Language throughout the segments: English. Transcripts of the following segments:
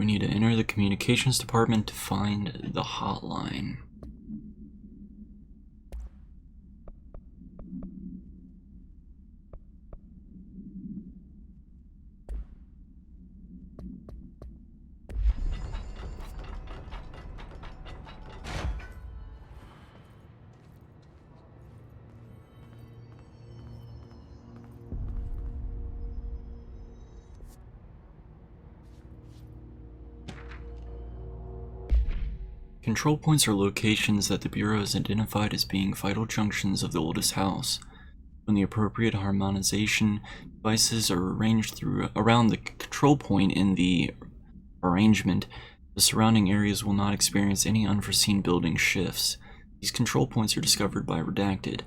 We need to enter the communications department to find the hotline. Control points are locations that the Bureau has identified as being vital junctions of the oldest house. When the appropriate harmonization devices are arranged around the control point in the arrangement, the surrounding areas will not experience any unforeseen building shifts. These control points are discovered by redacted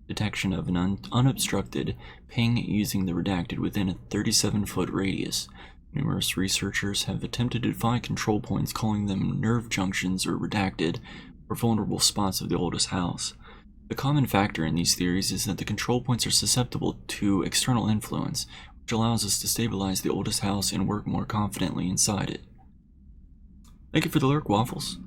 detection of an unobstructed ping using the redacted within a 37-foot radius. Numerous researchers have attempted to find control points, calling them nerve junctions or redacted, or vulnerable spots of the oldest house. The common factor in these theories is that the control points are susceptible to external influence, which allows us to stabilize the oldest house and work more confidently inside it. Thank you for the lurk, Waffles.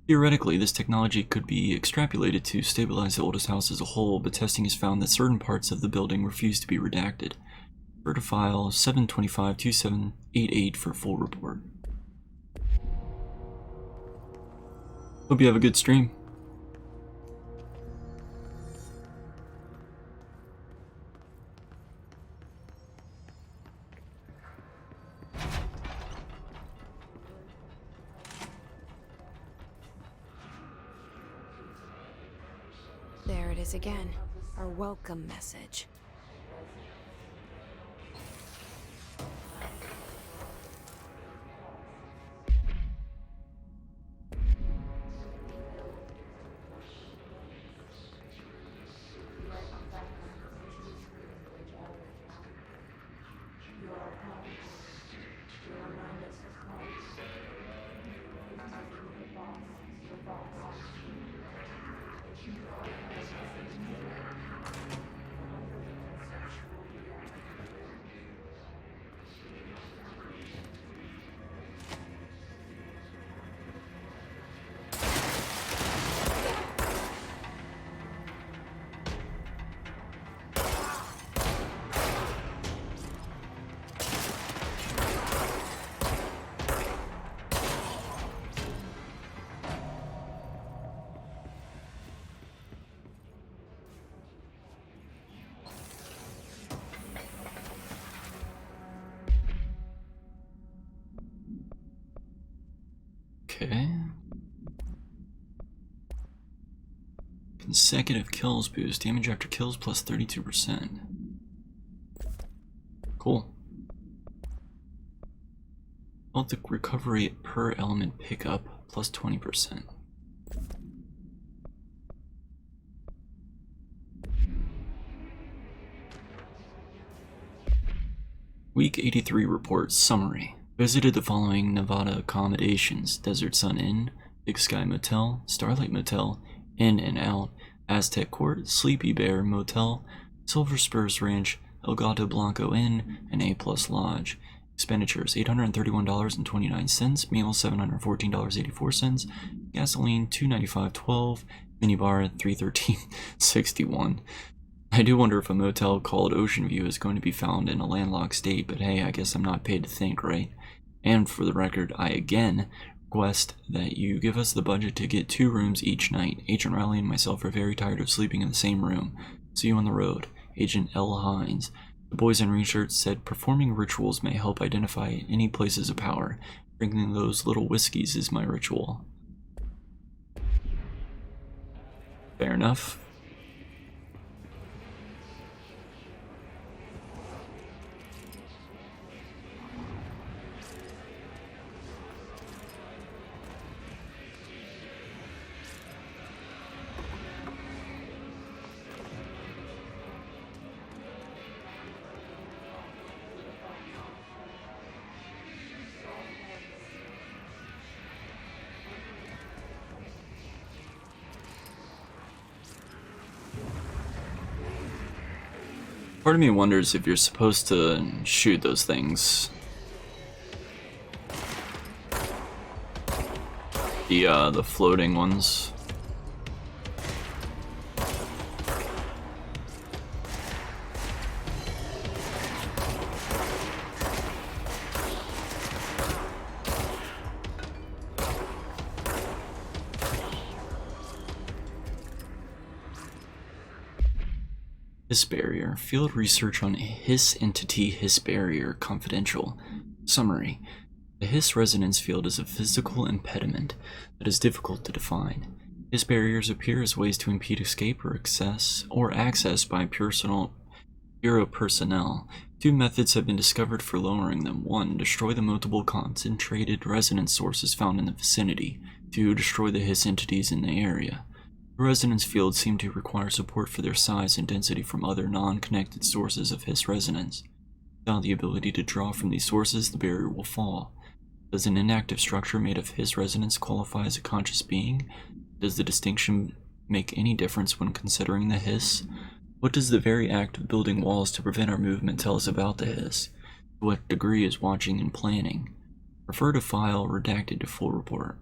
Theoretically, this technology could be extrapolated to stabilize the oldest house as a whole, but testing has found that certain parts of the building refuse to be redacted. Refer to file 725-2788 for full report. Hope you have a good stream. There it is again, our welcome message. Okay. Consecutive kills boost. Damage after kills plus 32%. Cool. Health recovery per element pickup plus 20%. Week 83 report summary. Visited the following Nevada accommodations: Desert Sun Inn, Big Sky Motel, Starlight Motel, In and Out, Aztec Court, Sleepy Bear Motel, Silver Spurs Ranch, El Gato Blanco Inn, and A Plus Lodge. Expenditures $831.29, meals $714.84, gasoline $295.12, minibar $313.61. I do wonder if a motel called Ocean View is going to be found in a landlocked state, but hey, I guess I'm not paid to think, right? And for the record, I again request that you give us the budget to get 2 rooms each night. Agent Riley and myself are very tired of sleeping in the same room. See you on the road. Agent L. Hines. The boys in research said performing rituals may help identify any places of power. Drinking those little whiskeys is my ritual. Fair enough. Part of me wonders if you're supposed to shoot those things. The floating ones. Hiss barrier. Field research on Hiss entity Hiss barrier confidential. Summary. The Hiss resonance field is a physical impediment that is difficult to define. Hiss barriers appear as ways to impede escape or access by Bureau personnel. Two methods have been discovered for lowering them. 1. Destroy the multiple concentrated resonance sources found in the vicinity. 2. Destroy the Hiss entities in the area. The resonance fields seem to require support for their size and density from other non-connected sources of Hiss resonance. Without the ability to draw from these sources, the barrier will fall. Does an inactive structure made of Hiss resonance qualify as a conscious being? Does the distinction make any difference when considering the Hiss? What does the very act of building walls to prevent our movement tell us about the Hiss? To what degree is watching and planning? Refer to file redacted to full report.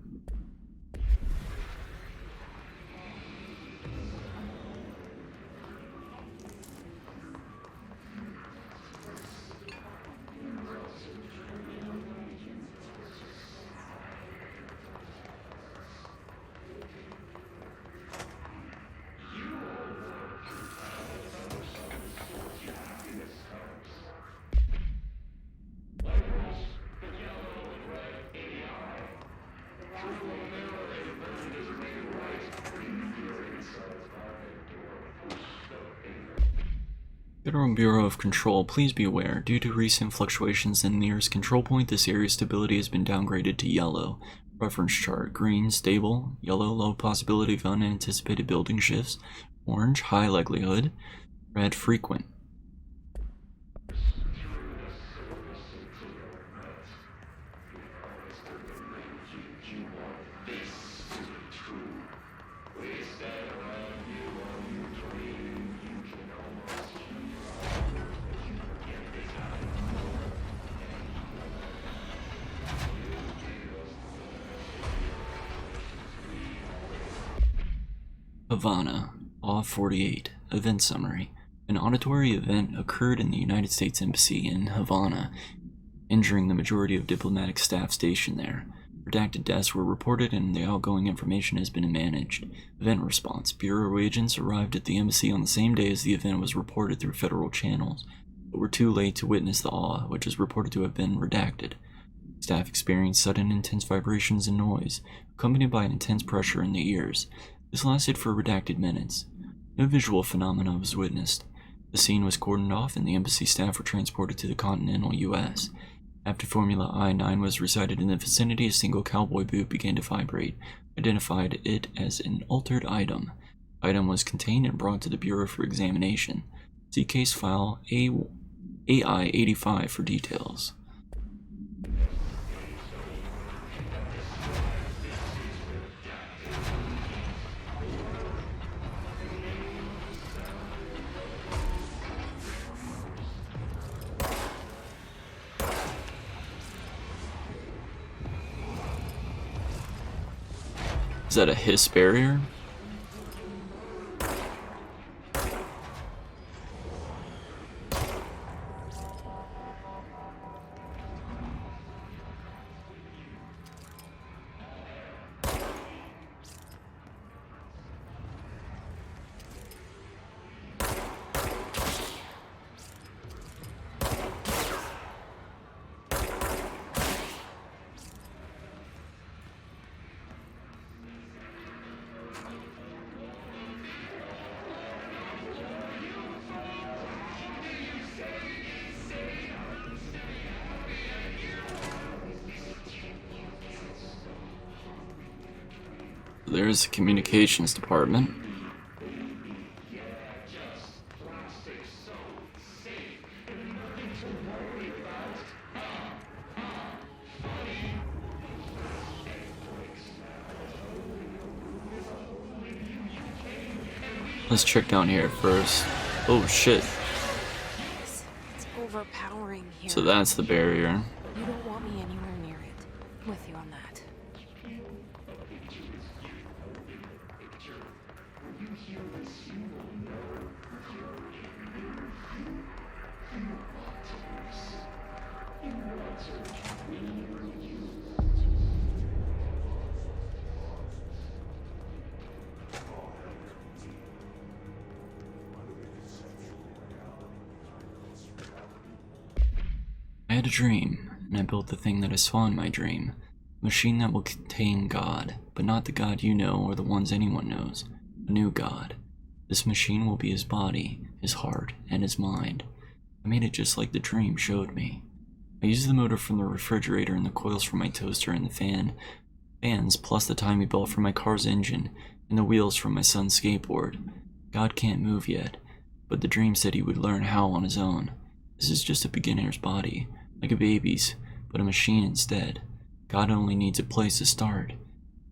Federal Bureau of Control, please be aware, due to recent fluctuations in the nearest control point, this area's stability has been downgraded to yellow. Reference chart: green, stable; yellow, low possibility of unanticipated building shifts; orange, high likelihood; red, frequent. Havana, Law 48, Event Summary. An auditory event occurred in the United States Embassy in Havana, injuring the majority of diplomatic staff stationed there. Redacted deaths were reported and the outgoing information has been managed. Event response. Bureau agents arrived at the embassy on the same day as the event was reported through federal channels, but were too late to witness the awe, which is reported to have been redacted. Staff experienced sudden intense vibrations and noise, accompanied by an intense pressure in the ears. This lasted for redacted minutes. No visual phenomena was witnessed. The scene was cordoned off and the embassy staff were transported to the continental U.S. After Formula I-9 was recited in the vicinity, a single cowboy boot began to vibrate, identified it as an altered item. The item was contained and brought to the Bureau for examination. See case file AI-85 for details. Is that a Hiss barrier? There's the communications department. Let's check down here first. Oh shit. It's overpowering here. So that's the barrier. You don't want me anywhere near it. I'm with you on that. had a dream, and I built the thing that I saw in my dream. A machine that will contain God, but not the God you know or the ones anyone knows. A new God. This machine will be his body, his heart, and his mind. I made it just like the dream showed me. I used the motor from the refrigerator and the coils from my toaster and the fans, plus the timing belt from my car's engine, and the wheels from my son's skateboard. God can't move yet, but the dream said he would learn how on his own. This is just a beginner's body, like a baby's, but a machine instead. God only needs a place to start.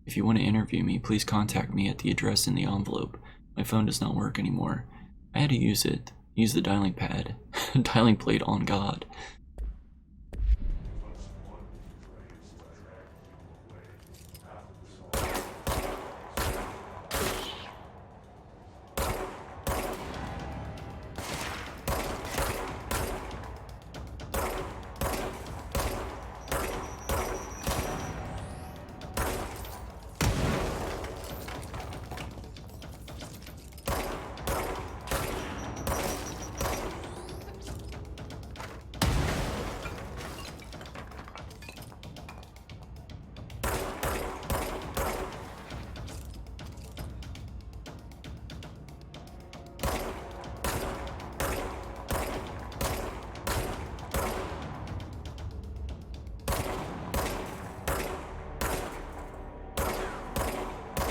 If you want to interview me, please contact me at the address in the envelope. My phone does not work anymore. I had to use the dialing pad, dialing plate on God.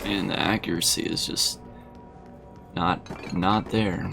And the accuracy is just not there.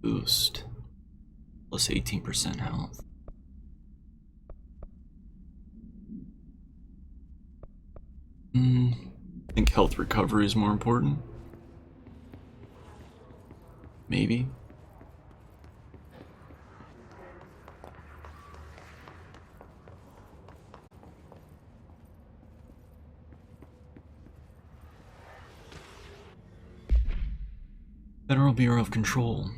Boost. Plus 18% health. I think health recovery is more important. Maybe. Federal Bureau of Control.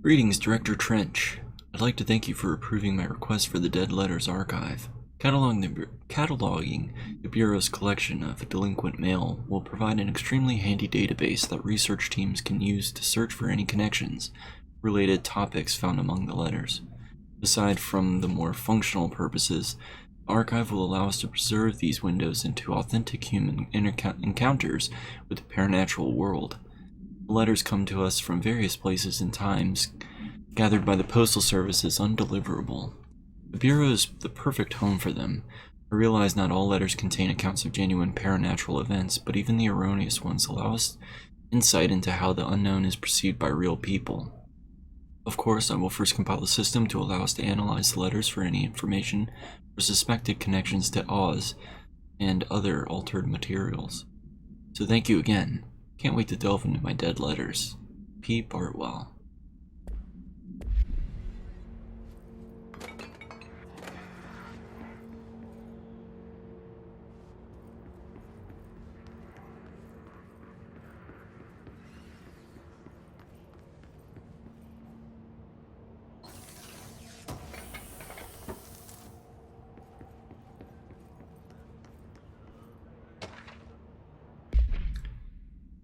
Greetings, Director Trench. I'd like to thank you for approving my request for the Dead Letters Archive. Cataloging the Bureau's collection of delinquent mail will provide an extremely handy database that research teams can use to search for any connections, related topics found among the letters. Aside from the more functional purposes, the archive will allow us to preserve these windows into authentic human encounters with the paranatural world. The letters come to us from various places and times, gathered by the Postal Service as undeliverable. The Bureau is the perfect home for them. I realize not all letters contain accounts of genuine paranatural events, but even the erroneous ones allow us insight into how the unknown is perceived by real people. Of course, I will first compile a system to allow us to analyze the letters for any information or suspected connections to Oz and other altered materials. So thank you again. Can't wait to delve into my dead letters. P. Bartwell.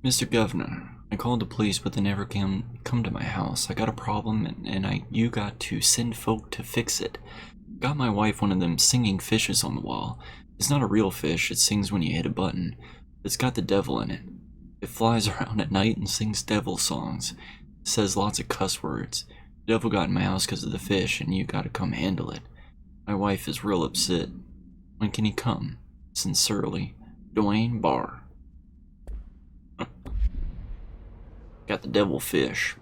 Mr. Governor, I called the police, but they never come to my house. I got a problem, and you got to send folk to fix it. Got my wife one of them singing fishes on the wall. It's not a real fish, it sings when you hit a button. It's got the devil in it. It flies around at night and sings devil songs. Says lots of cuss words. The devil got in my house because of the fish, and you gotta come handle it. My wife is real upset. When can he come? Sincerely, Dwayne Barr. Got the devil fish.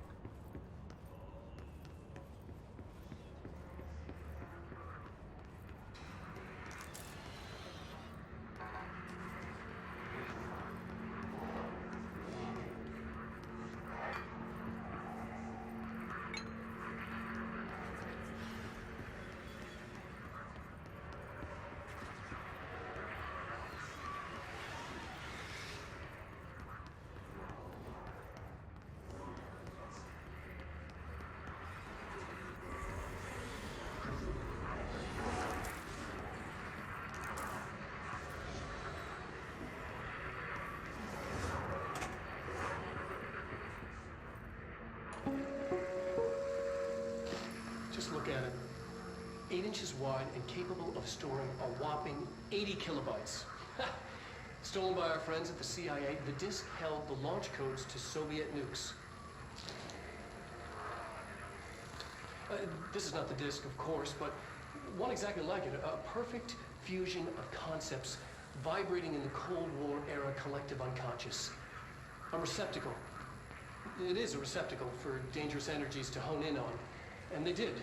Just look at it. 8 inches wide and capable of storing a whopping 80 kilobytes. Stolen by our friends at the CIA, the disk held the launch codes to Soviet nukes. This is not the disk, of course, but one exactly like it. A perfect fusion of concepts vibrating in the Cold War era collective unconscious. A receptacle. It is a receptacle for dangerous energies to hone in on. And they did.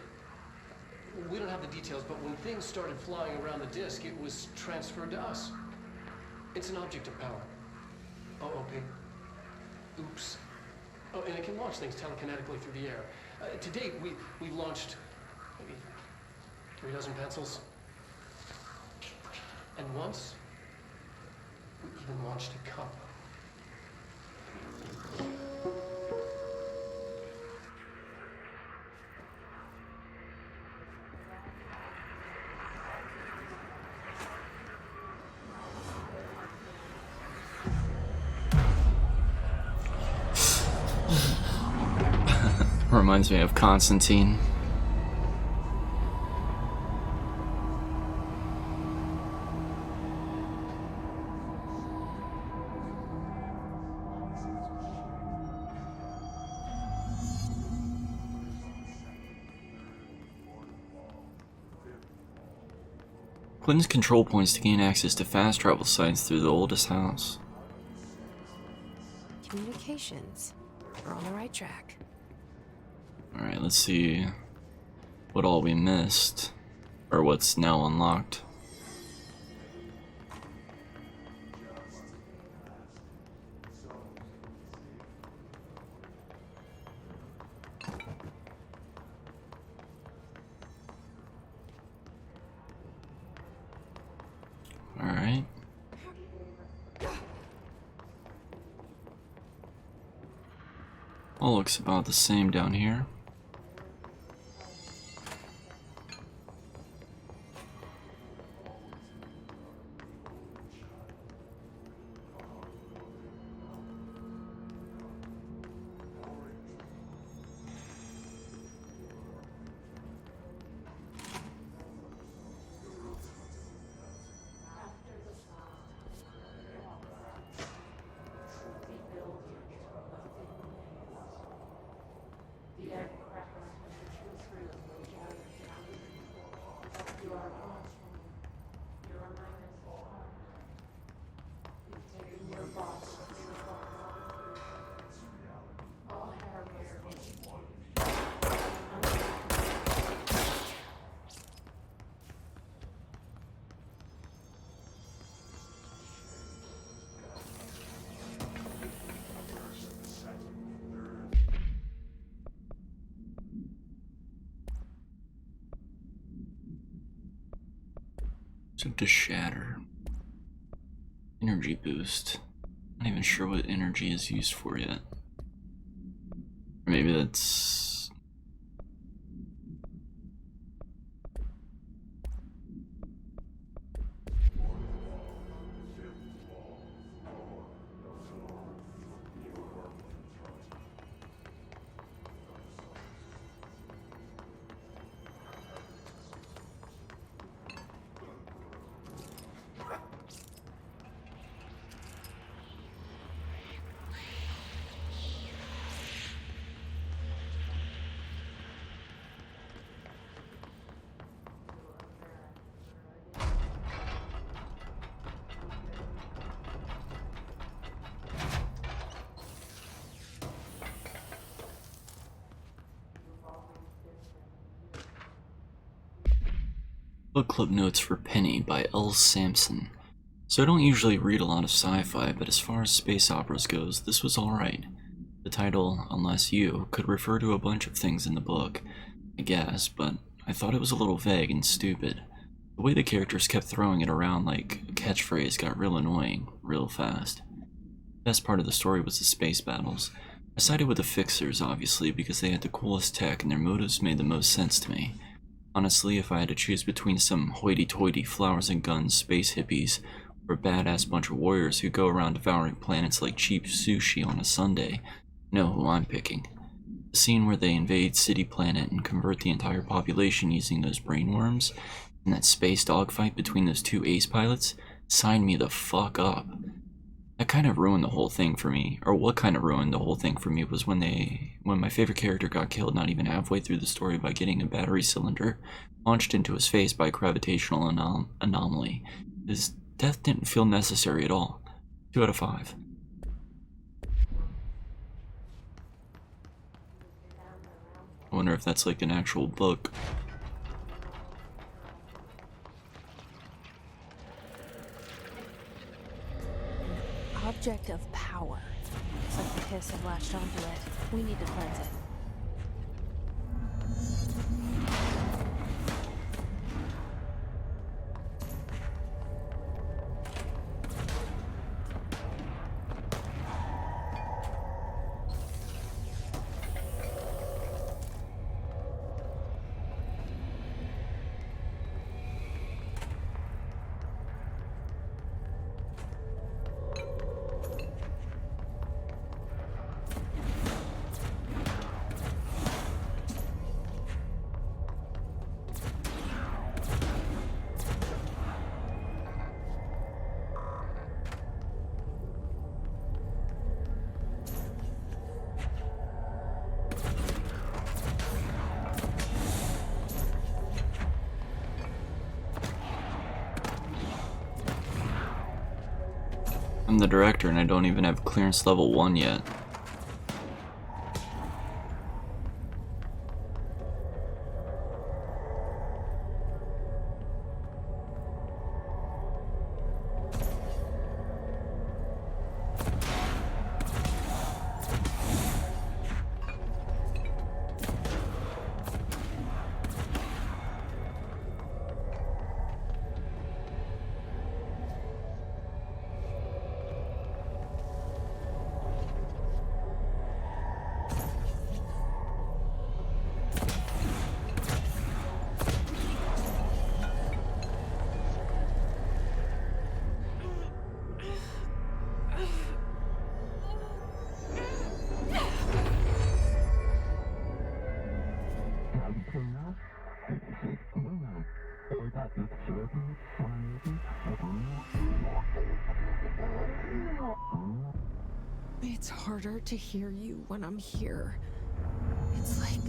We don't have the details, but when things started flying around the disk, it was transferred to us. It's an object of power. OOP. Oops. Oh, and it can launch things telekinetically through the air. To date, we've launched maybe 3 dozen pencils. And once, we even launched a cup. Reminds me of Constantine. Clinton's control points to gain access to fast travel sites through the oldest house. Communications. We're on the right track. Alright, let's see what all we missed, or what's now unlocked. Alright. All looks about the same down here. So to shatter. Energy boost. Not even sure what energy is used for yet. Or maybe that's... Book Club Notes for Penny by L. Sampson. So I don't usually read a lot of sci-fi, but as far as space operas goes, this was alright. The title, Unless You, could refer to a bunch of things in the book, I guess, but I thought it was a little vague and stupid. The way the characters kept throwing it around like a catchphrase got real annoying, real fast. The best part of the story was the space battles. I sided with the Fixers, obviously, because they had the coolest tech and their motives made the most sense to me. Honestly, if I had to choose between some hoity-toity flowers and guns space hippies or a badass bunch of warriors who go around devouring planets like cheap sushi on a Sunday, you know who I'm picking. The scene where they invade City Planet and convert the entire population using those brainworms, and that space dogfight between those two ace pilots, signed me the fuck up. That kind of ruined the whole thing for me, or what kind of ruined the whole thing for me was when my favorite character got killed not even halfway through the story by getting a battery cylinder launched into his face by a gravitational anomaly. His death didn't feel necessary at all. 2 out of 5. I wonder if that's like an actual book. Object of power. Looks like the hiss have latched onto it. We need to cleanse it. I'm the director and I don't even have clearance level 1 yet. It's harder to hear you when I'm here. It's like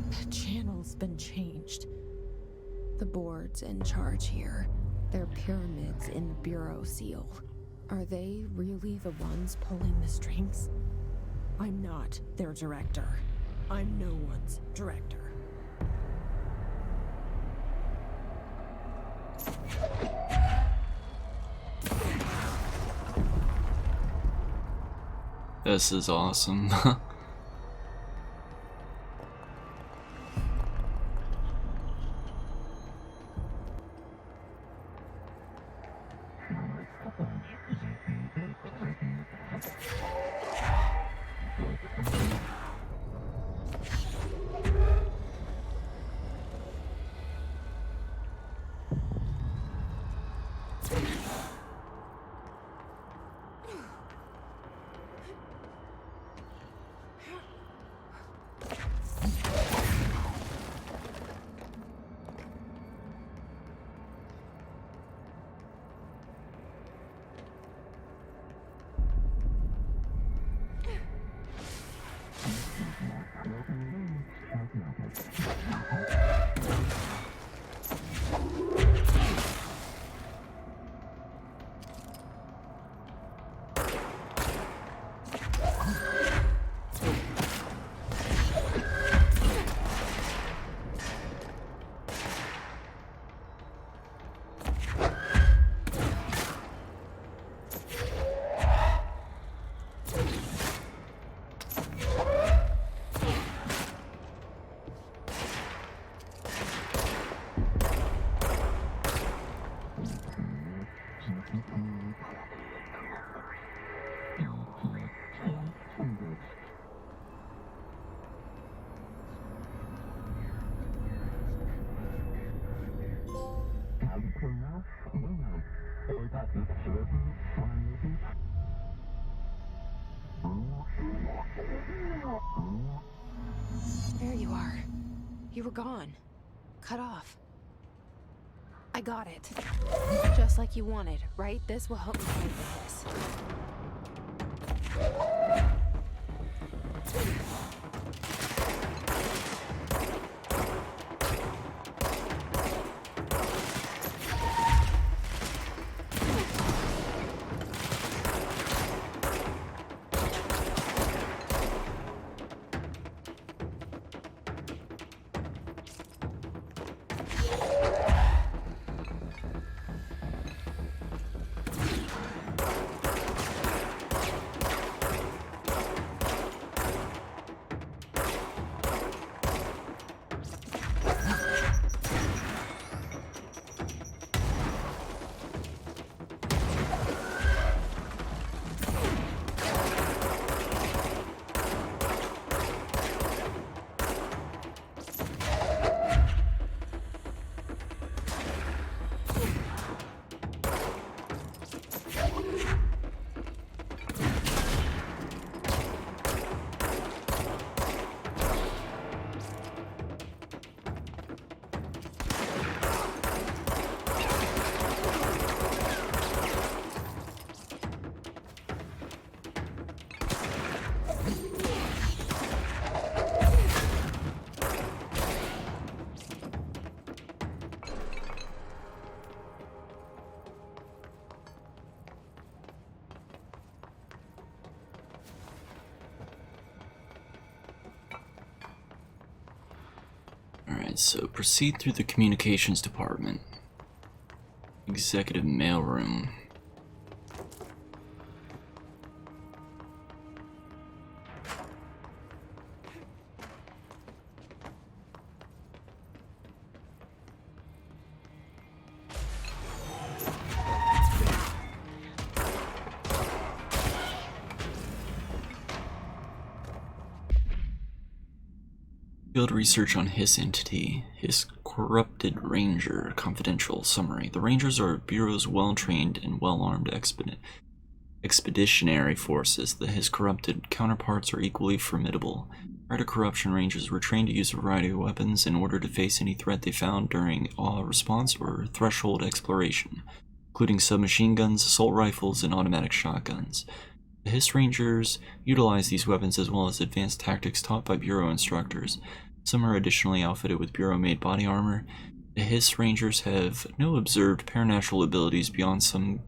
the channel's been changed. The board's in charge here. They're pyramids in the Bureau seal. Are they really the ones pulling the strings? I'm not their director. I'm no one's director. This is awesome. There you are. You were gone. Cut off. I got it. Just like you wanted, right? This will help me fight this. Alright, so proceed through the communications department. Executive mailroom. Field research on his entity, his corrupted ranger, confidential summary. The rangers are Bureau's well-trained and well-armed expeditionary forces. His corrupted counterparts are equally formidable. Prior to corruption, rangers were trained to use a variety of weapons in order to face any threat they found during awe response or threshold exploration, including submachine guns, assault rifles, and automatic shotguns. The Hiss Rangers utilize these weapons as well as advanced tactics taught by Bureau instructors. Some are additionally outfitted with Bureau-made body armor. The Hiss Rangers have no observed paranatural abilities beyond some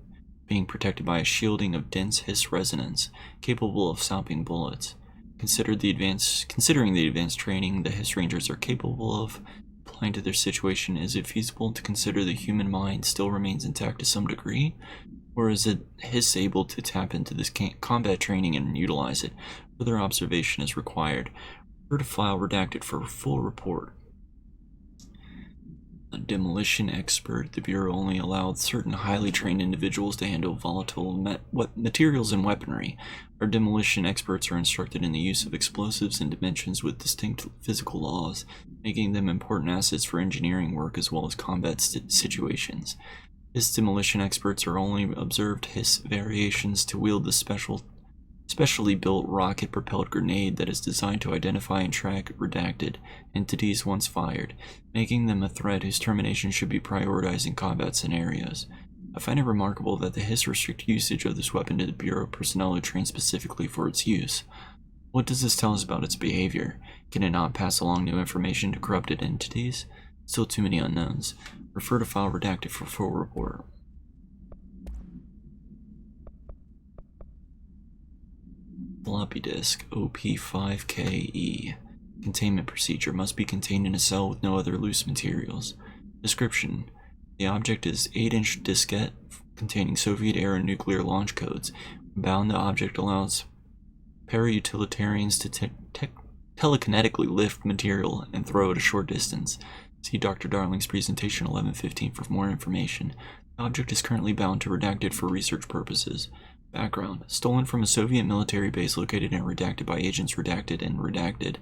being protected by a shielding of dense Hiss resonance, capable of stopping bullets. Considering the advanced training the Hiss Rangers are capable of applying to their situation, is it feasible to consider the human mind still remains intact to some degree? Or is it Hiss able to tap into this combat training and utilize it? Further observation is required. Refer to file redacted for full report. A demolition expert. The Bureau only allowed certain highly trained individuals to handle volatile materials and weaponry. Our demolition experts are instructed in the use of explosives in dimensions with distinct physical laws, making them important assets for engineering work as well as combat situations. Hiss demolition experts are only observed Hiss variations to wield the specially built rocket-propelled grenade that is designed to identify and track redacted entities once fired, making them a threat whose termination should be prioritized in combat scenarios. I find it remarkable that the Hiss restrict usage of this weapon to the Bureau personnel who train specifically for its use. What does this tell us about its behavior? Can it not pass along new information to corrupted entities? Still too many unknowns. Refer to file redacted for full report. Floppy disk OP5KE. Containment procedure must be contained in a cell with no other loose materials. Description: the object is 8-inch diskette containing Soviet-era nuclear launch codes. Bound, the object allows para-utilitarians to telekinetically lift material and throw it a short distance. See Dr. Darling's presentation 1115 for more information. The object is currently bound to redacted for research purposes. Background: stolen from a Soviet military base located and redacted by agents redacted and redacted.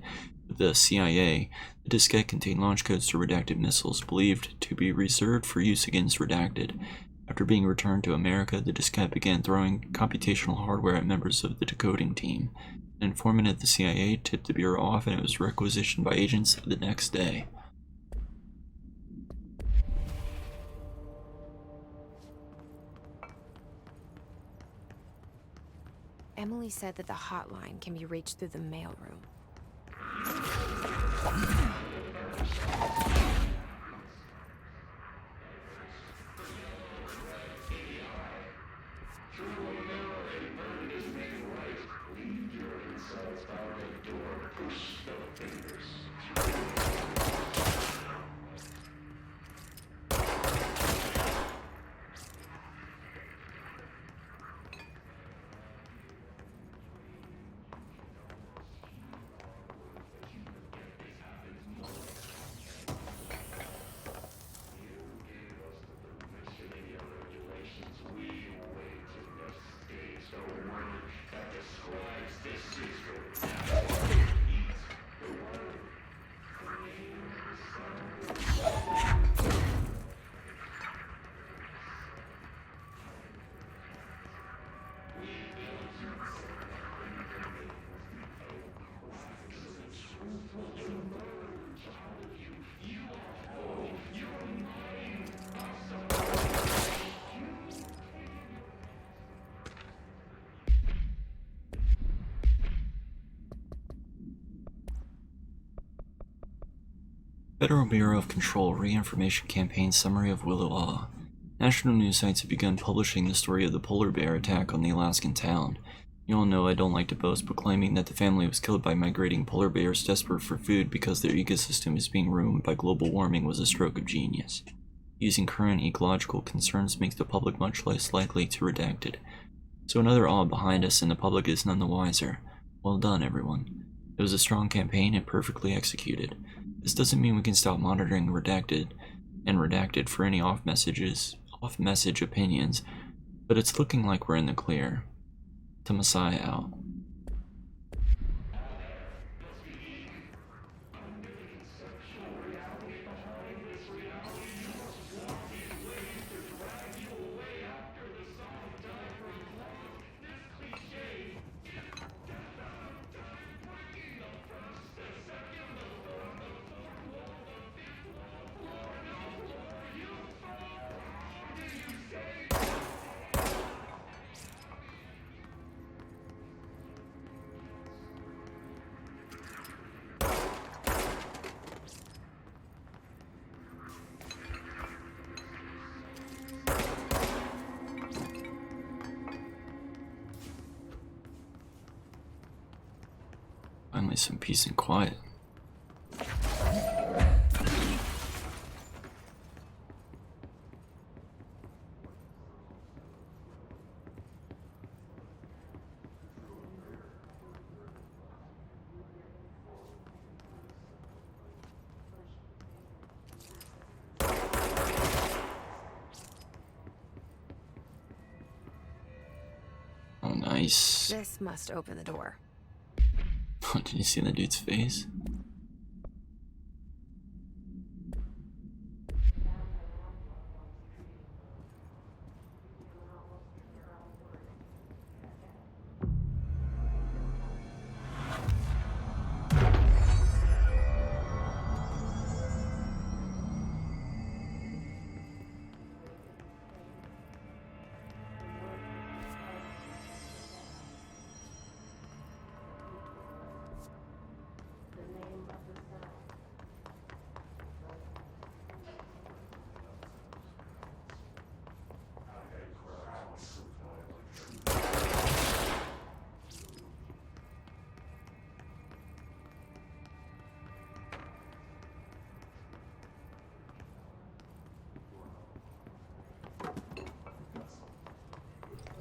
The with the CIA, the diskette contained launch codes to redacted missiles believed to be reserved for use against redacted. After being returned to America, the diskette began throwing computational hardware at members of the decoding team. An informant at the CIA tipped the Bureau off, and it was requisitioned by agents the next day. Emily said that the hotline can be reached through the mailroom. Federal Bureau of Control Reinformation Campaign Summary of Willowa. National news sites have begun publishing the story of the polar bear attack on the Alaskan town. You all know I don't like to boast, but claiming that the family was killed by migrating polar bears desperate for food because their ecosystem is being ruined by global warming was a stroke of genius. Using current ecological concerns makes the public much less likely to redact it. So another awe behind us, and the public is none the wiser. Well done, everyone. It was a strong campaign and perfectly executed. This doesn't mean we can stop monitoring redacted for any off-message opinions, but it's looking like we're in the clear. To Messiah out. Finally some peace and quiet. Oh, nice. This must open the door. Did you see that dude's face?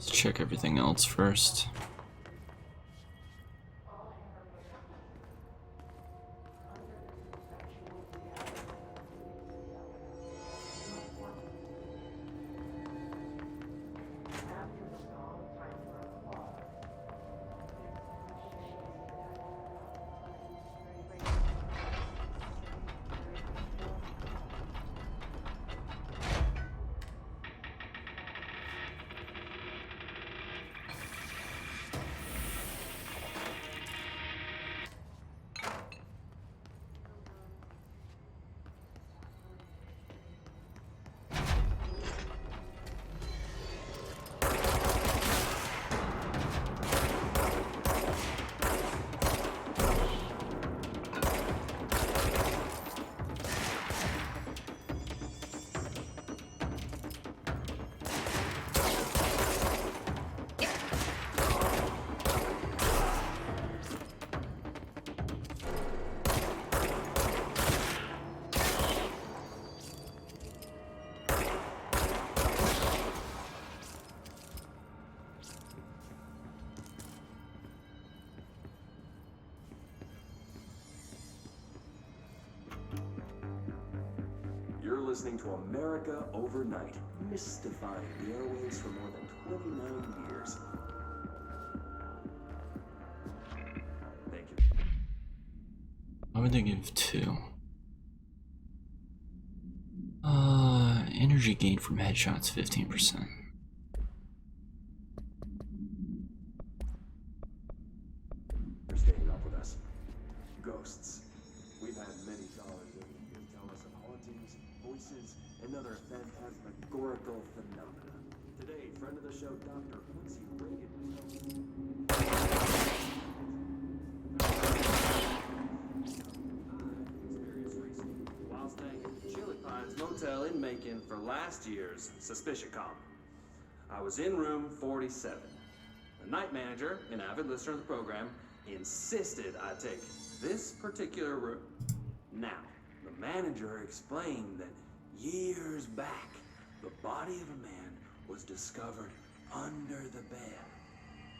Let's check everything else first. listening to America Overnight, mystifying the airwaves for more than 29 years. Thank you. Why would they give 2? Energy gain from headshots 15%. For staying up with us. Ghosts. We've had many callers over the years tell us of hauntings, voices, and other phantasmagorical phenomena. Today, friend of the show, Dr. Quincy Reagan. While staying at the Chili Pines Motel in Macon for last year's SuspiciaCon. I was in room 47. The night manager, an avid listener of the program, insisted I take this particular room. Now, the manager explained that years back, the body of a man was discovered under the bed,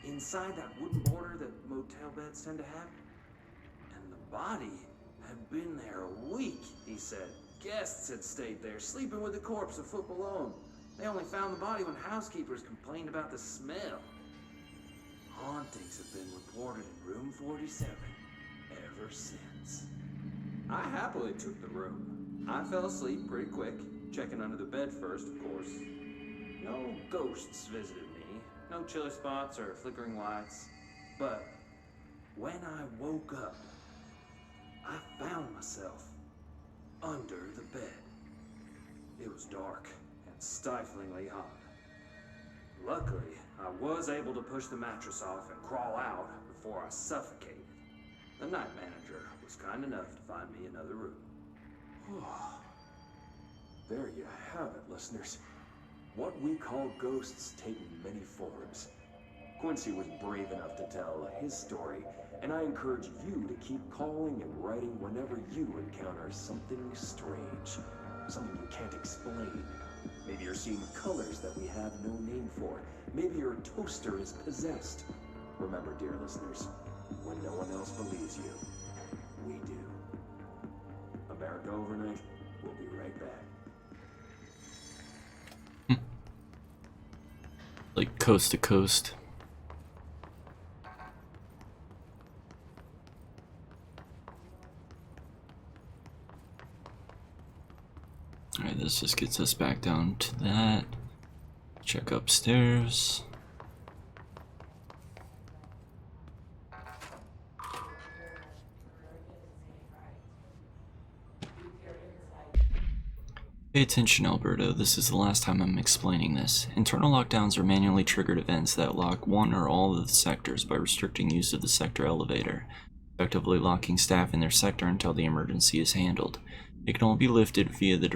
inside that wooden border that motel beds tend to have. And the body had been there a week, he said. Guests had stayed there, sleeping with the corpse a foot below them. They only found the body when housekeepers complained about the smell. Hauntings have been reported in room 47 ever since. I happily took the room. I fell asleep pretty quick, checking under the bed first, of course. No ghosts visited me, no chilly spots or flickering lights. But when I woke up, I found myself under the bed. It was dark and stiflingly hot. Luckily, I was able to push the mattress off and crawl out before I suffocated. The night manager was kind enough to find me another room. There you have it, listeners. What we call ghosts take many forms. Quincy was brave enough to tell his story, and I encourage you to keep calling and writing whenever you encounter something strange, something you can't explain. Maybe you're seeing colors that we have no name for. Maybe your toaster is possessed. Remember, dear listeners, when no one else believes you, we do. America Overnight, we'll be right back. Like coast to coast. Alright, this just gets us back down to that. Check upstairs. Pay attention, Alberto. This is the last time I'm explaining this. Internal lockdowns are manually triggered events that lock one or all of the sectors by restricting use of the sector elevator, effectively locking staff in their sector until the emergency is handled. It can only be lifted via the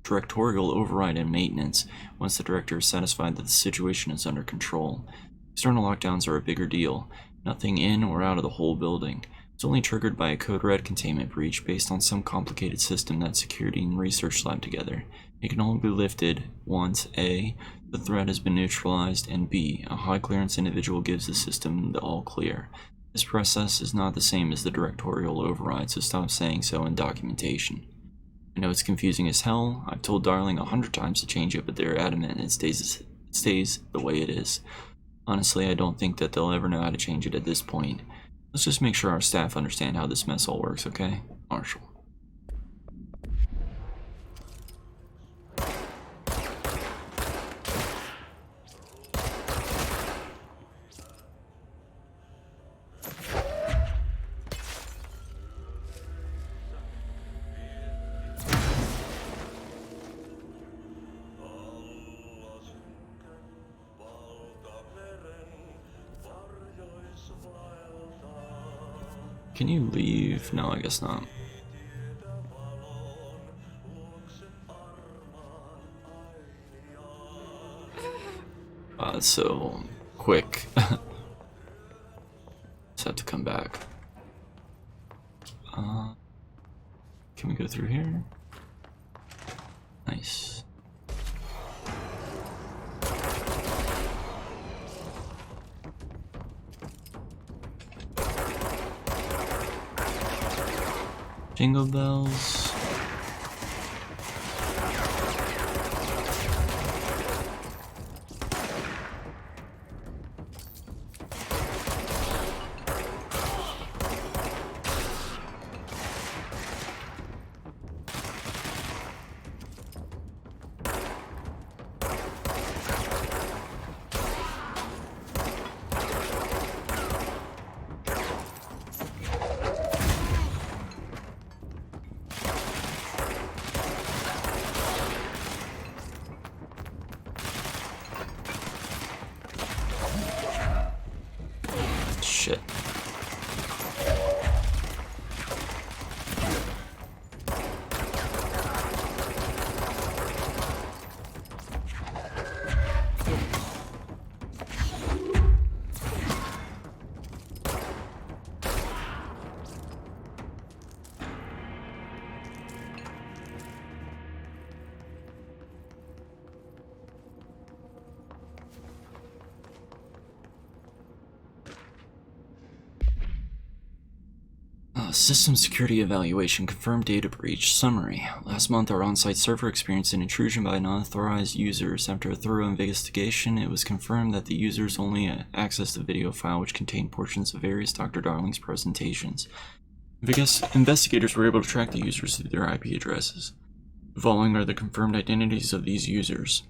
directorial override and maintenance once the director is satisfied that the situation is under control. External lockdowns are a bigger deal, nothing in or out of the whole building. It's only triggered by a code red containment breach based on some complicated system that security and research lab together. It can only be lifted once A, the threat has been neutralized, and B, a high clearance individual gives the system the all clear. This process is not the same as the directorial override, so stop saying so in documentation. I know it's confusing as hell. I've told Darling 100 times to change it, but they're adamant and it stays the way it is. Honestly, I don't think that they'll ever know how to change it at this point. Let's just make sure our staff understand how this mess all works, okay? Marshall. Can you leave? No, I guess not. It's so quick. Just have to come back. Can we go through here? Nice. Jingle bells. System security evaluation confirmed data breach. Summary. Last month, our on-site server experienced an intrusion by unauthorized users. After a thorough investigation, it was confirmed that the users only accessed a video file which contained portions of various Dr. Darling's presentations. Investigators were able to track the users through their IP addresses. The following are the confirmed identities of these users.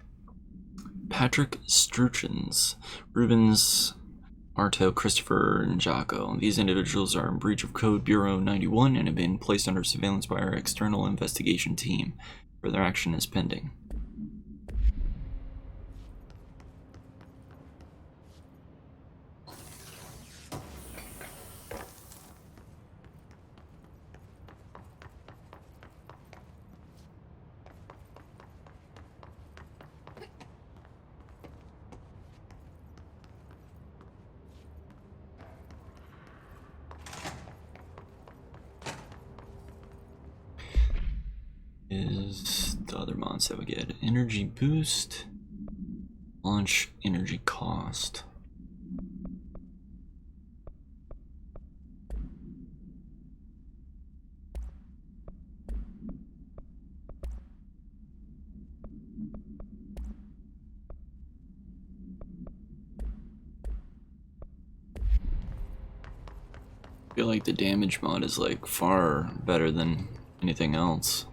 Patrick Struchens, Rubens, Arto, Christopher, and Jaco. These individuals are in breach of Code Bureau 91 and have been placed under surveillance by our external investigation team. Further action is pending. Is the other mods that we get energy boost, launch energy cost. I feel like the damage mod is like far better than anything else.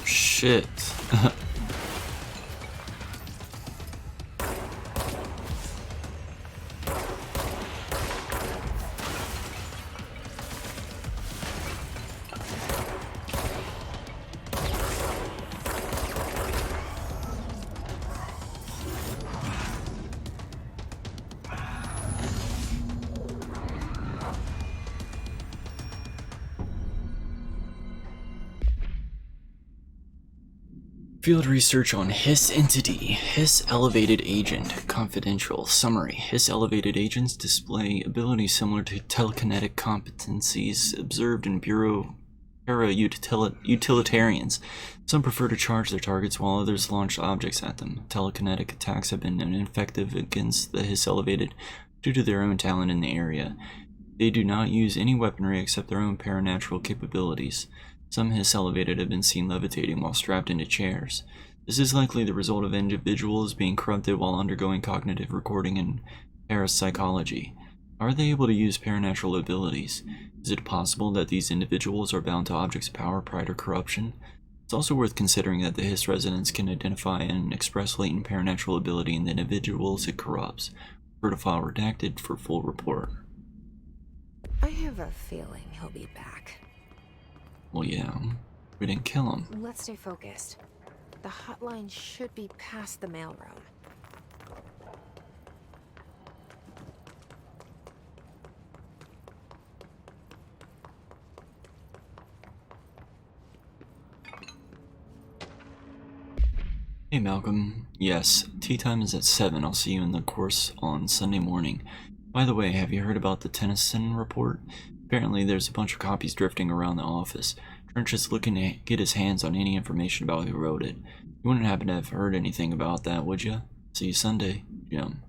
Shit. Field research on Hiss Entity. Hiss Elevated Agent. Confidential. Summary. Hiss Elevated Agents display abilities similar to telekinetic competencies observed in Bureau utilitarians. Some prefer to charge their targets while others launch objects at them. Telekinetic attacks have been ineffective against the Hiss Elevated due to their own talent in the area. They do not use any weaponry except their own paranatural capabilities. Some Hiss Elevated have been seen levitating while strapped into chairs. This is likely the result of individuals being corrupted while undergoing cognitive recording and parapsychology. Are they able to use paranatural abilities? Is it possible that these individuals are bound to objects of power prior to corruption? It's also worth considering that the Hiss residents can identify and express latent paranatural ability in the individuals it corrupts. Refer to file redacted for full report. I have a feeling he'll be back. Well, yeah, we didn't kill him. Let's stay focused. The hotline should be past the mailroom. Hey Malcolm, yes, tea time is at 7. I'll see you in the course on Sunday morning. By the way, have you heard about the Tennyson report? Apparently there's a bunch of copies drifting around the office. Trench is looking to get his hands on any information about who wrote it. You wouldn't happen to have heard anything about that, would you? See you Sunday, Jim.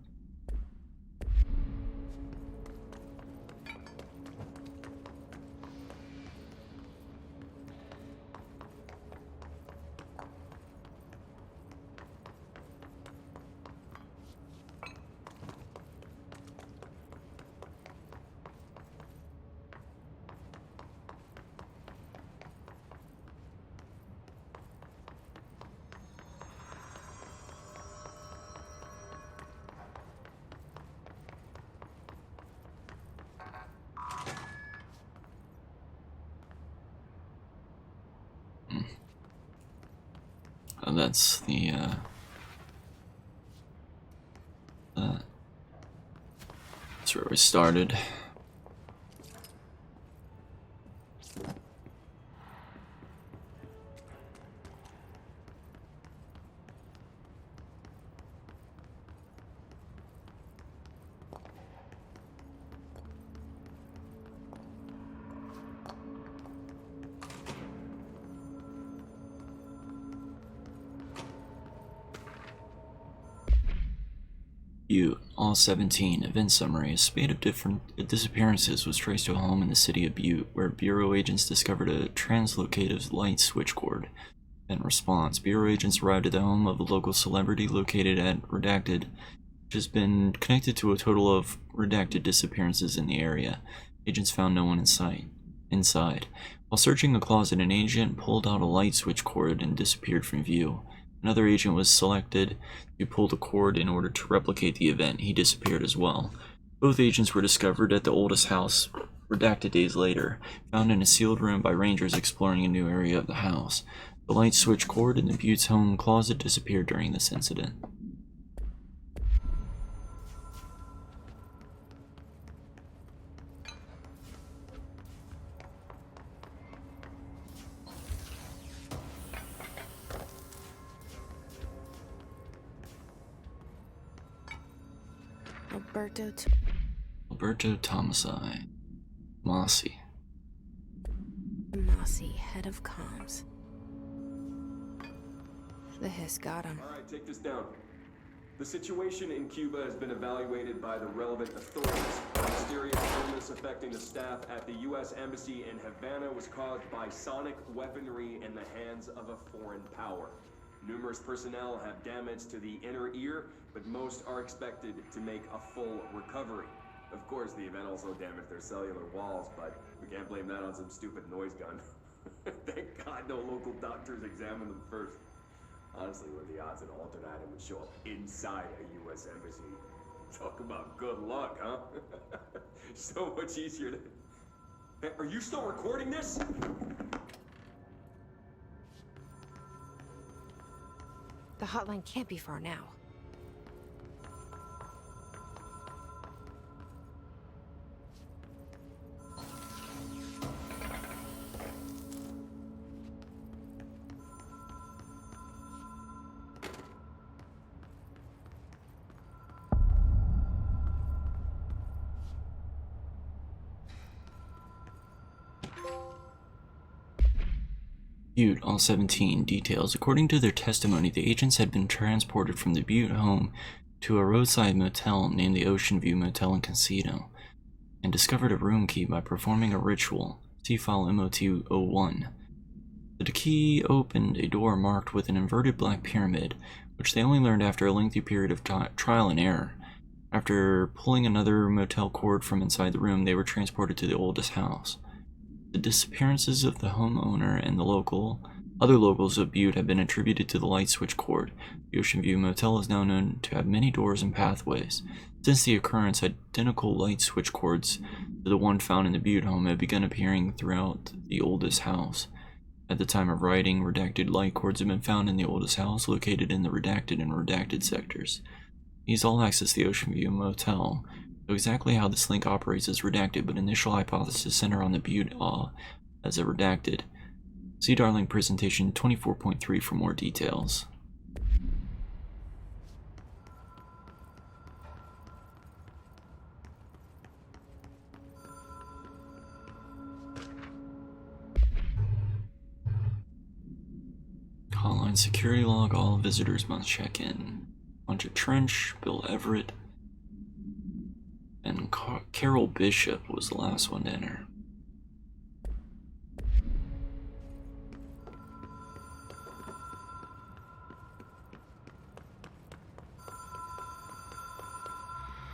that's the, that's where we started. Butte, all 17, event summary. A spate of different disappearances was traced to a home in the city of Butte, where Bureau agents discovered a translocative light switch cord. In response, Bureau agents arrived at the home of a local celebrity located at Redacted, which has been connected to a total of redacted disappearances in the area. Agents found no one in sight. Inside, while searching the closet, an agent pulled out a light switch cord and disappeared from view. Another agent was selected to pull the cord in order to replicate the event. He disappeared as well. Both agents were discovered at the oldest house, redacted days later, found in a sealed room by rangers exploring a new area of the house. The light switch cord in the Butte's home closet disappeared during this incident. Alberto Tomasi. Mossy. Mossy, head of comms. The hiss got him. All right, take this down. The situation in Cuba has been evaluated by the relevant authorities. The mysterious illness affecting the staff at the U.S. Embassy in Havana was caused by sonic weaponry in the hands of a foreign power. Numerous personnel have damage to the inner ear, but most are expected to make a full recovery. Of course, the event also damaged their cellular walls, but we can't blame that on some stupid noise gun. Thank God no local doctors examined them first. Honestly, what are the odds an alternate item would show up inside a U.S. embassy? Talk about good luck, huh? So much easier to... Hey, are you still recording this? The hotline can't be far now. Butte, all 17, details. According to their testimony, the agents had been transported from the Butte home to a roadside motel named the Ocean View Motel and Casino, and discovered a room key by performing a ritual. See file MOT-01. The key opened a door marked with an inverted black pyramid, which they only learned after a lengthy period of trial and error. After pulling another motel cord from inside the room, they were transported to the oldest house. The disappearances of the homeowner and the other locals of Butte have been attributed to the light switch cord. The Ocean View Motel is now known to have many doors and pathways. Since the occurrence, identical light switch cords to the one found in the Butte home have begun appearing throughout the oldest house. At the time of writing, redacted light cords have been found in the oldest house, located in the redacted and redacted sectors. These all access the Ocean View Motel. So exactly how this link operates is redacted, but initial hypothesis center on the Butte as a redacted. See Darling presentation 24.3 for more details. Hotline security log, all visitors must check in. Bunch of Trench, Bill Everett, and Carol Bishop was the last one to enter.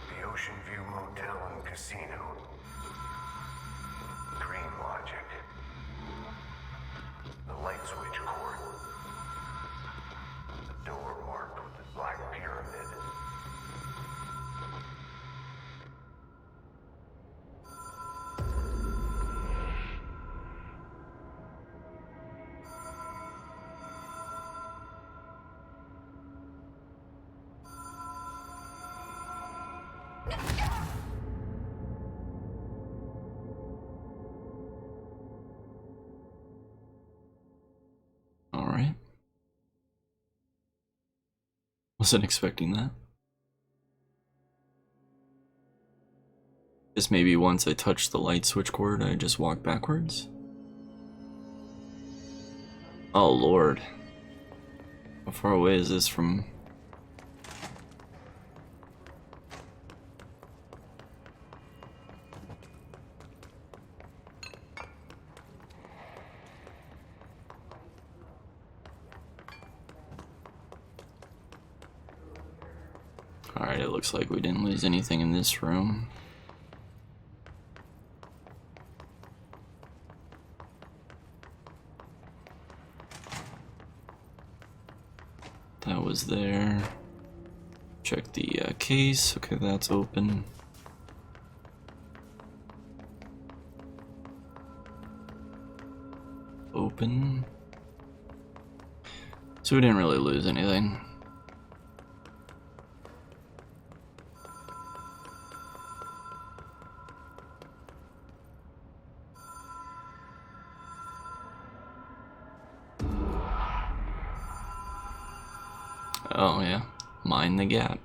The Ocean View Motel and Casino. Dream logic. The light switch cord. The door marked with the black pyramid. Alright. Wasn't expecting that. Guess maybe once I touch the light switch cord, I just walk backwards? Oh lord. How far away is this from... Alright, it looks like we didn't lose anything in this room. That was there. Check the case. Okay, that's open. Open. So we didn't really lose anything. Oh yeah, mind the gap.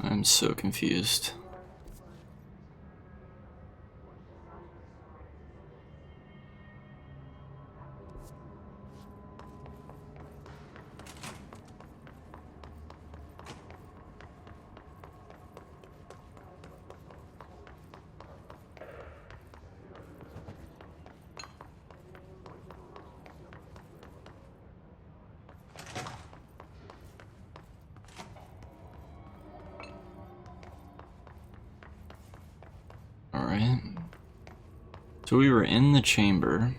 I'm so confused. Alright. So we were in the chamber.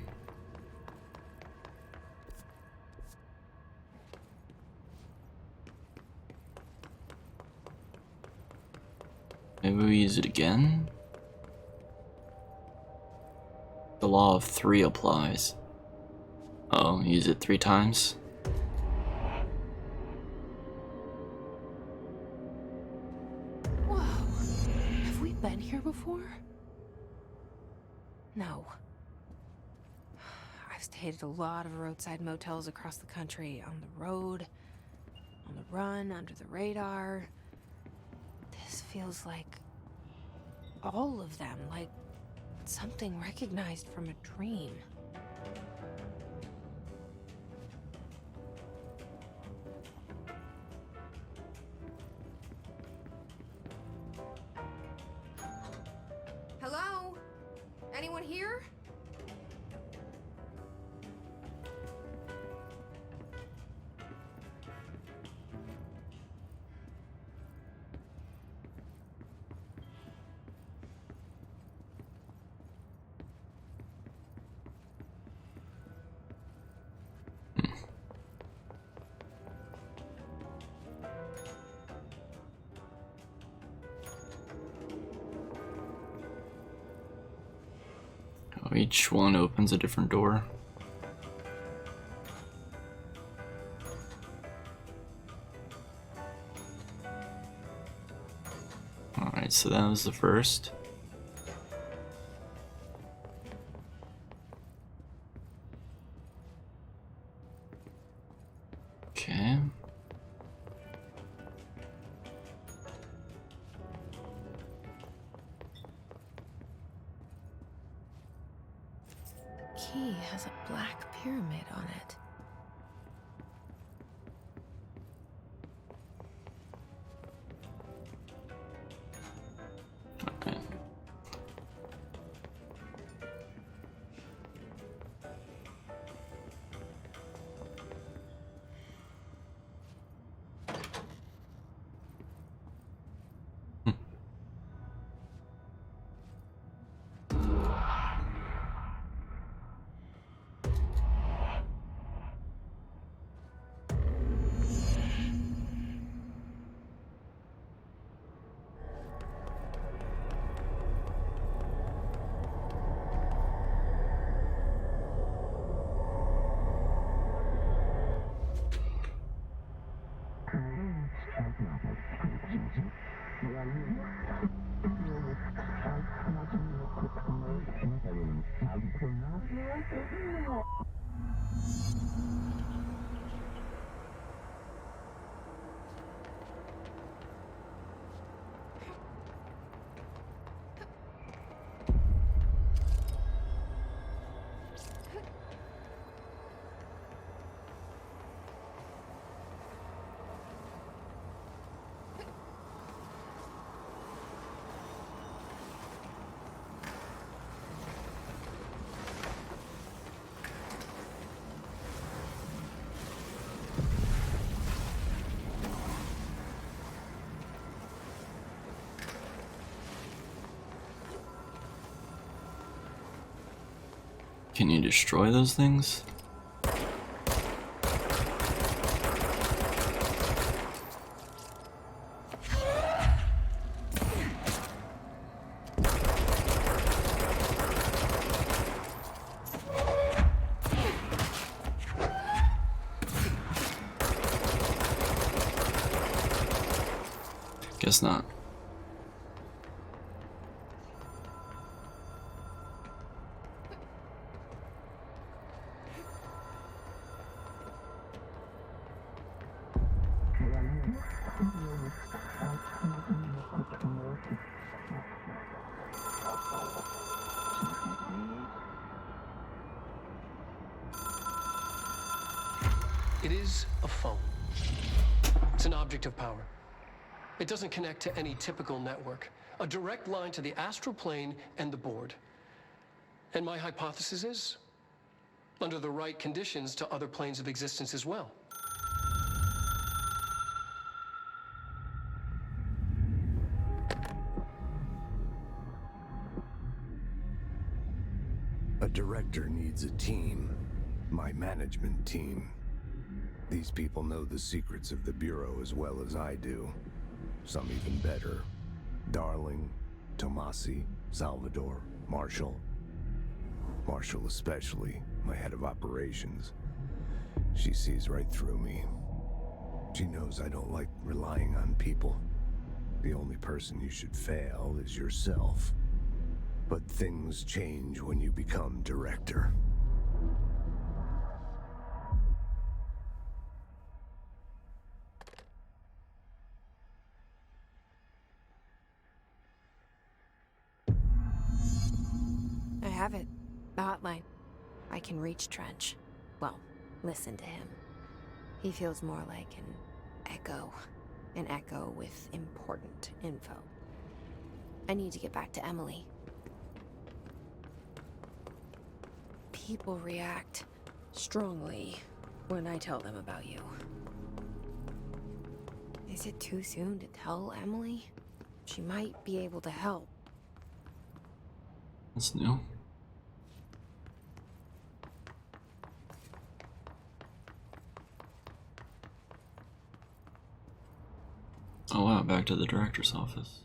Maybe we use it again? The law of 3 applies. Oh, use it 3 times? Whoa. Have we been here before? No. I've stayed at a lot of roadside motels across the country, on the road, on the run, under the radar. This feels like all of them, like something recognized from a dream. Hello? Anyone here? Oh, each one opens a different door. Alright, so that was the first. Okay. Key has a black pyramid on it. Okay. Can you destroy those things? Guess not. It is a phone. It's an object of power. It doesn't connect to any typical network. A direct line to the astral plane and the board. And my hypothesis is, under the right conditions, to other planes of existence as well. A director needs a team. My management team. These people know the secrets of the Bureau as well as I do. Some even better. Darling, Tomasi, Salvador, Marshall. Marshall especially, my head of operations. She sees right through me. She knows I don't like relying on people. The only person you should fail is yourself. But things change when you become director. I have it. The hotline. I can reach Trench. Well, listen to him. He feels more like an echo. An echo with important info. I need to get back to Emily. People react strongly when I tell them about you. Is it too soon to tell Emily? She might be able to help. That's new. Oh wow, back to the director's office.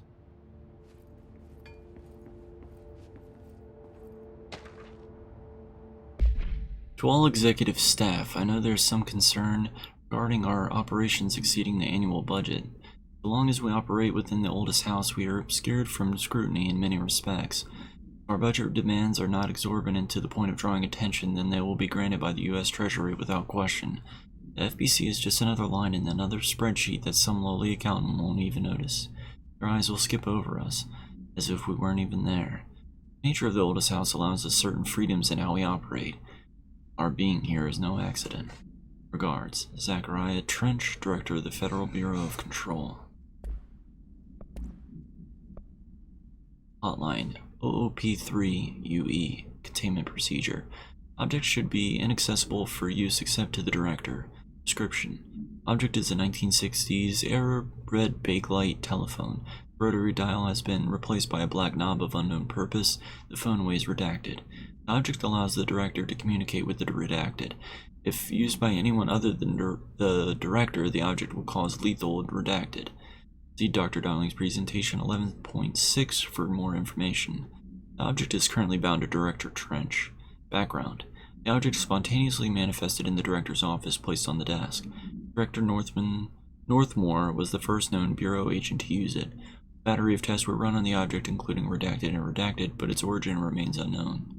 To all executive staff, I know there's some concern regarding our operations exceeding the annual budget. So long as we operate within the oldest house, we are obscured from scrutiny in many respects. If our budget demands are not exorbitant to the point of drawing attention, then they will be granted by the U.S. Treasury without question. The FBC is just another line in another spreadsheet that some lowly accountant won't even notice. Their eyes will skip over us, as if we weren't even there. The nature of the oldest house allows us certain freedoms in how we operate. Our being here is no accident. Regards, Zachariah Trench, Director of the Federal Bureau of Control. Hotline OOP3UE. Containment Procedure. Object should be inaccessible for use except to the Director. Description. Object is a 1960s era red Bakelite telephone. The rotary dial has been replaced by a black knob of unknown purpose. The phone weighs redacted. The object allows the Director to communicate with the redacted. If used by anyone other than the Director, the object will cause lethal redacted. See Dr. Darling's presentation 11.6 for more information. The object is currently bound to Director Trench. Background. The object spontaneously manifested in the Director's office placed on the desk. Director Northmore was the first known Bureau agent to use it. A battery of tests were run on the object, including redacted and redacted, but its origin remains unknown.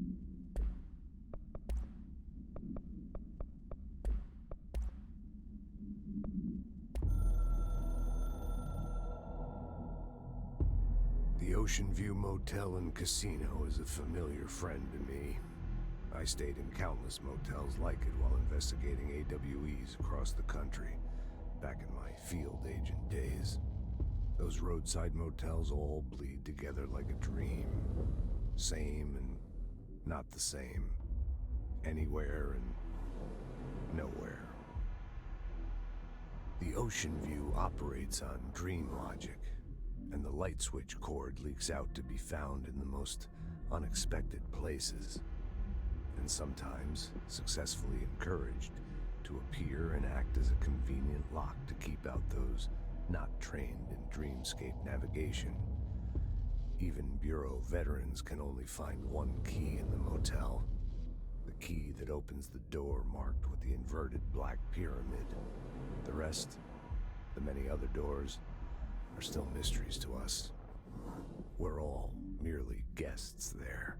The Ocean View Motel and Casino is a familiar friend to me. I stayed in countless motels like it while investigating AWEs across the country, back in my field agent days. Those roadside motels all bleed together like a dream. Same and not the same. Anywhere and nowhere. The Ocean View operates on dream logic, and the light switch cord leaks out to be found in the most unexpected places, and sometimes successfully encouraged to appear and act as a convenient lock to keep out those not trained in dreamscape navigation. Even Bureau veterans can only find one key in the motel. The key that opens the door marked with the inverted black pyramid. The rest, the many other doors, are still mysteries to us. We're all merely guests there.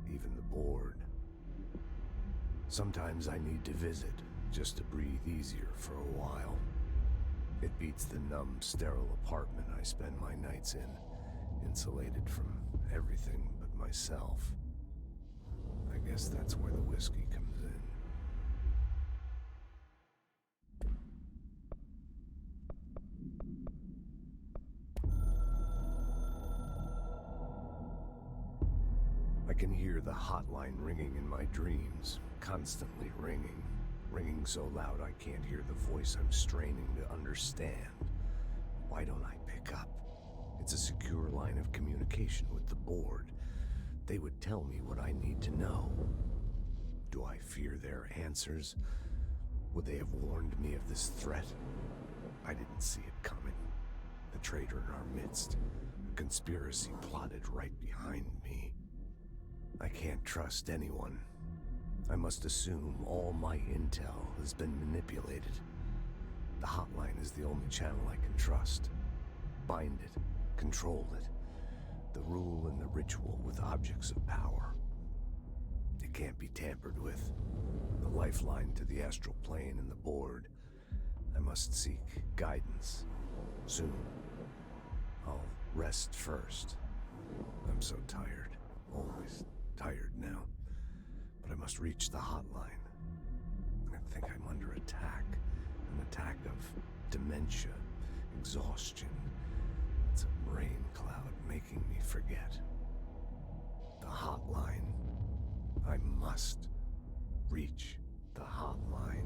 Even the board. Sometimes I need to visit, just to breathe easier for a while. It beats the numb, sterile apartment I spend my nights in, insulated from everything but myself. I guess that's where the whiskey comes in. I can hear the hotline ringing in my dreams, constantly ringing. Ringing so loud I can't hear the voice I'm straining to understand. Why don't I pick up? It's a secure line of communication with the board. They would tell me what I need to know. Do I fear their answers? Would they have warned me of this threat? I didn't see it coming. The traitor in our midst. A conspiracy plotted right behind me. I can't trust anyone. I must assume all my intel has been manipulated. The hotline is the only channel I can trust. Bind it, control it. The rule and the ritual with objects of power. It can't be tampered with. The lifeline to the astral plane and the board. I must seek guidance. Soon. I'll rest first. I'm so tired. Always tired now. But I must reach the hotline. I think I'm under attack. An attack of dementia, exhaustion. It's a brain cloud making me forget. The hotline. I must reach the hotline.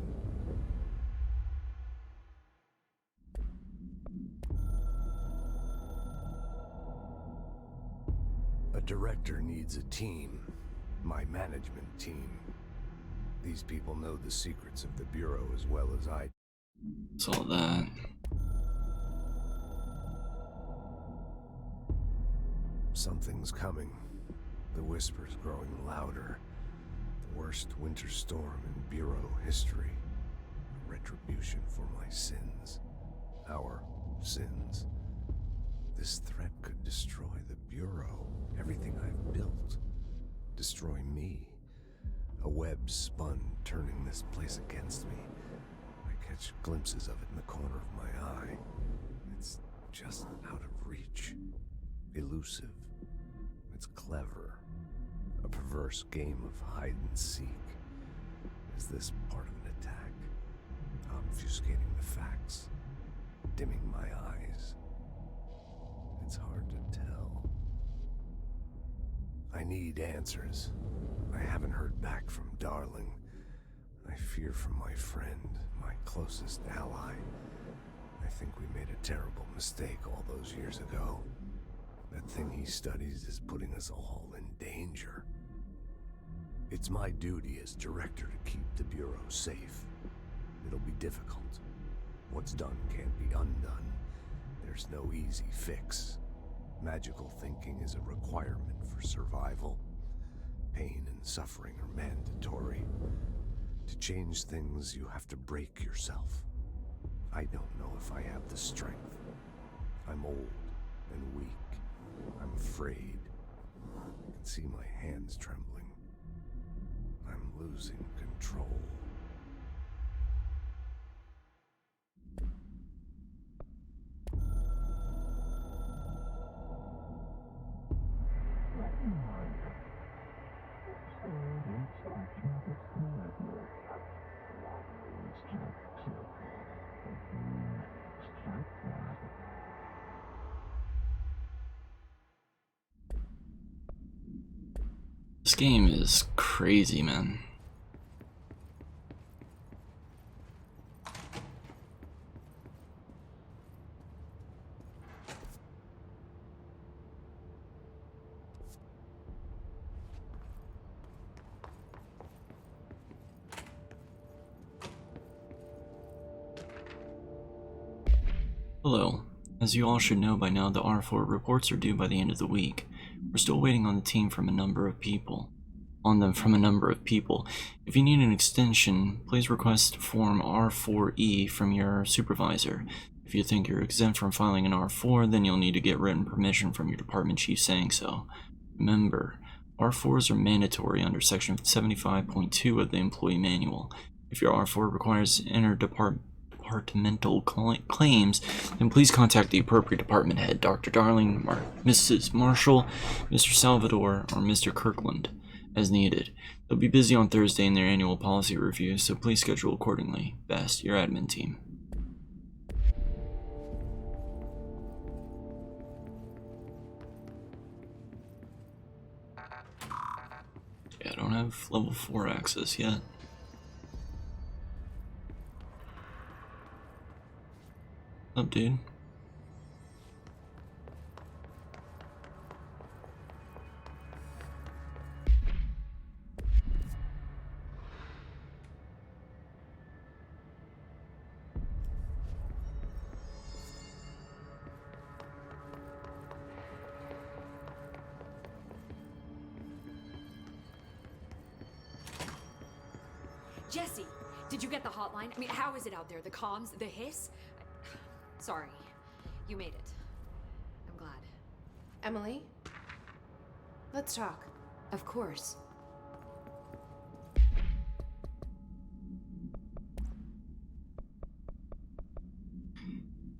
A director needs a team. My management team. These people know the secrets of the Bureau as well as I. Saw that. Something's coming. The whispers growing louder. The worst winter storm in Bureau history. A retribution for my sins. Our sins. This threat could destroy the Bureau, everything I've built. Destroy me. A web spun, turning this place against me. I catch glimpses of it in the corner of my eye. It's just out of reach. Elusive. It's clever. A perverse game of hide and seek. Is this part of an attack? Obfuscating the facts. Dimming my eyes. It's hard to tell. I need answers. I haven't heard back from Darling. I fear for my friend, my closest ally. I think we made a terrible mistake all those years ago. That thing he studies is putting us all in danger. It's my duty as director to keep the Bureau safe. It'll be difficult. What's done can't be undone. There's no easy fix. Magical thinking is a requirement for survival. Pain and suffering are mandatory. To change things, you have to break yourself. I don't know if I have the strength. I'm old and weak. I'm afraid. I can see my hands trembling. I'm losing control. This game is crazy, man. Hello. As you all should know by now, the R4 reports are due by the end of the week. We're still waiting on the team from a number of people. If you need an extension, please request Form R4E from your supervisor. If you think you're exempt from filing an R4, then you'll need to get written permission from your department chief saying so. Remember, R4s are mandatory under Section 75.2 of the Employee Manual. If your R4 requires interdepartmental claims, then please contact the appropriate department head, Dr. Darling, Mrs. Marshall, Mr. Salvador, or Mr. Kirkland, as needed. They'll be busy on Thursday in their annual policy review, so please schedule accordingly. Best, your admin team. Yeah, I don't have level 4 access yet. What's up, dude? Jesse, did you get the hotline? I mean, how is it out there? The comms, the hiss? Sorry, you made it. I'm glad. Emily? Let's talk. Of course.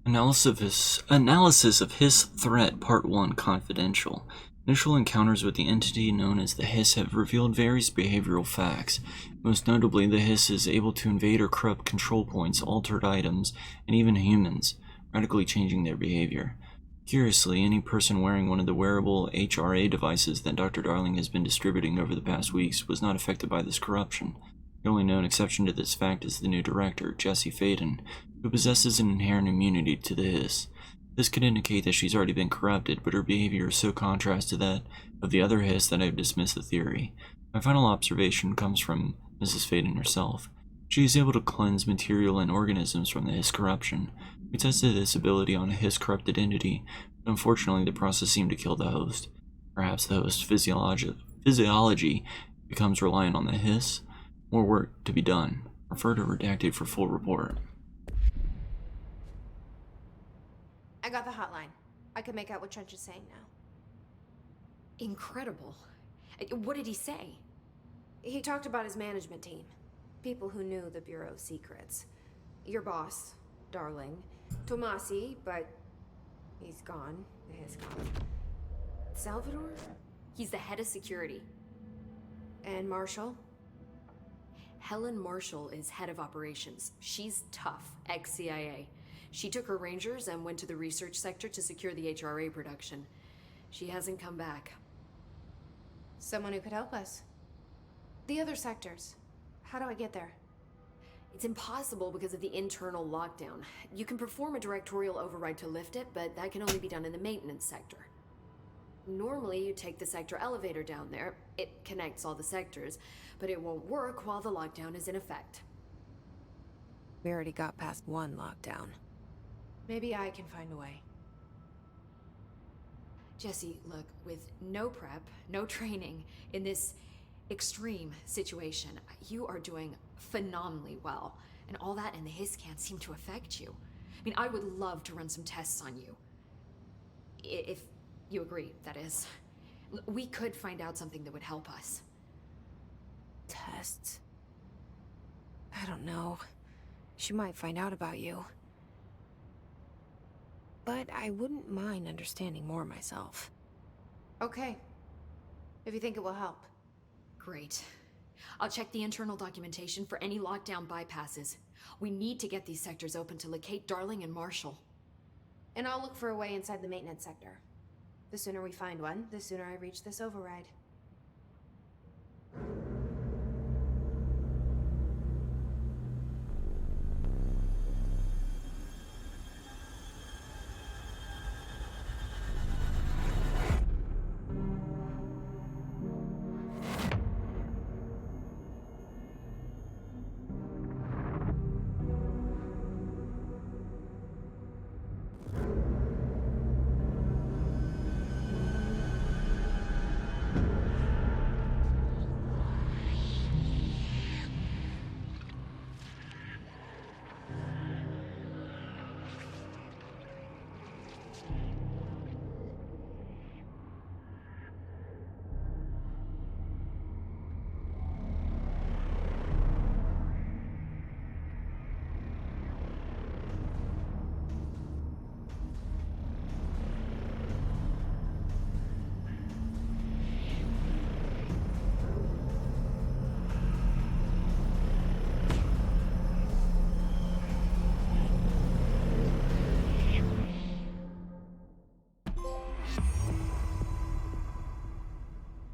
Analysis of Hiss Threat Part 1 Confidential. Initial encounters with the entity known as the Hiss have revealed various behavioral facts. Most notably, the Hiss is able to invade or corrupt control points, altered items, and even humans, radically changing their behavior. Curiously, any person wearing one of the wearable HRA devices that Dr. Darling has been distributing over the past weeks was not affected by this corruption. The only known exception to this fact is the new director, Jessie Faden, who possesses an inherent immunity to the Hiss. This could indicate that she's already been corrupted, but her behavior is so contrast to that of the other Hiss that I've dismissed the theory. My final observation comes from Mrs. Faden herself. She is able to cleanse material and organisms from the Hiss corruption. We tested this ability on a Hiss corrupted entity, but unfortunately the process seemed to kill the host. Perhaps the host's physiology becomes reliant on the hiss, more work to be done. Refer to redacted for full report. I got the hotline. I can make out what Trench is saying now. Incredible. What did he say? He talked about his management team. People who knew the Bureau's secrets. Your boss, Darling. Tomasi, but he's gone. He's gone. Salvador? He's the head of security. And Marshall? Helen Marshall is head of operations. She's tough, ex-CIA. She took her Rangers and went to the research sector to secure the HRA production. She hasn't come back. Someone who could help us. The other sectors. How do I get there? It's impossible because of the internal lockdown. You can perform a directorial override to lift it, but that can only be done in the maintenance sector. Normally, you take the sector elevator down there. It connects all the sectors, but it won't work while the lockdown is in effect. We already got past one lockdown. Maybe I can find a way. Jesse, look, with no prep, no training, in this extreme situation, you are doing phenomenally well. And all that and the hiss can't seem to affect you. I mean, I would love to run some tests on you. If you agree, that is. We could find out something that would help us. Tests? I don't know. She might find out about you. But I wouldn't mind understanding more myself. Okay. If you think it will help. Great. I'll check the internal documentation for any lockdown bypasses. We need to get these sectors open to locate Darling and Marshall. And I'll look for a way inside the maintenance sector. The sooner we find one, the sooner I reach this override.